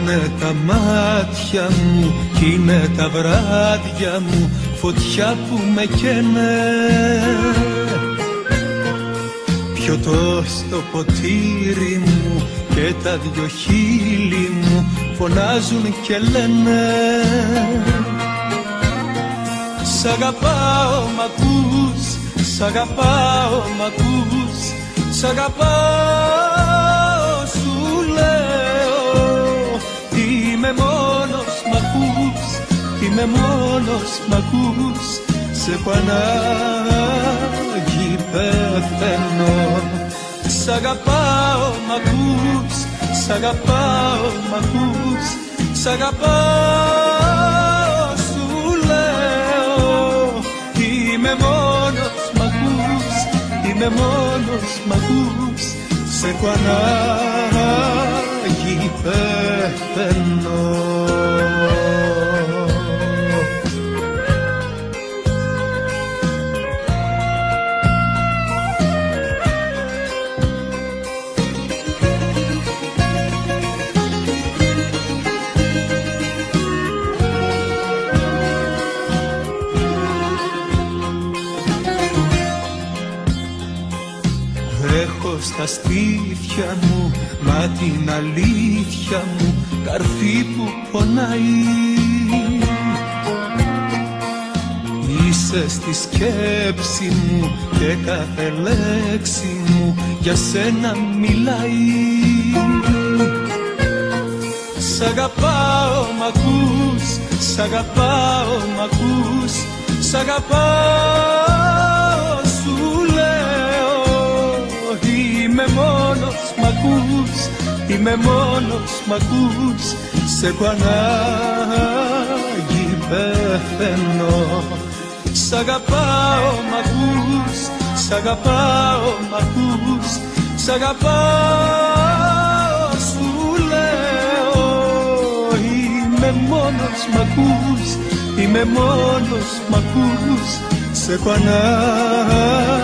Είναι τα μάτια μου κι είναι τα βράδια μου, φωτιά που με καίνε. Πιωτό στο ποτήρι μου και τα δυο χείλη μου φωνάζουν και λένε σ' αγαπάω μ' ακούς, σ' αγαπάω μ' ακούς, σ' αγαπάω σου λέω. Είμαι μόνος μ' ακούς, είμαι μόνος μ' ακούς, σε έχω ανάγκη πεθαίνω. Σ' αγαπάω μ' ακούς, σ' αγαπάω μ' ακούς, σ' αγαπάω σου λέω. Είμαι μόνος μ' ακούς, είμαι μόνος μ' ακούς, σε έχω ανάγκη πεθαίνω. Έχω στα στήθια μου, μα την αλήθεια μου, καρφί που πονάει. Είσαι στη σκέψη μου και κάθε λέξη μου για σένα μιλάει. Σ' αγαπάω μ' ακούς, σ' αγαπάω μ' ακούς, σ' αγαπάω σου λέω. Είμαι μόνος μ' ακούς, είμαι μόνος μ' ακούς, σε έχω ανάγκη πεθαίνω. Σ' αγαπάω μ' ακούς, σ' αγαπάω μ' ακούς, σ' αγαπάω σου λέω. Είμαι μόνος μ' ακούς, είμαι μόνος μ' ακούς, σε έχω ανάγκη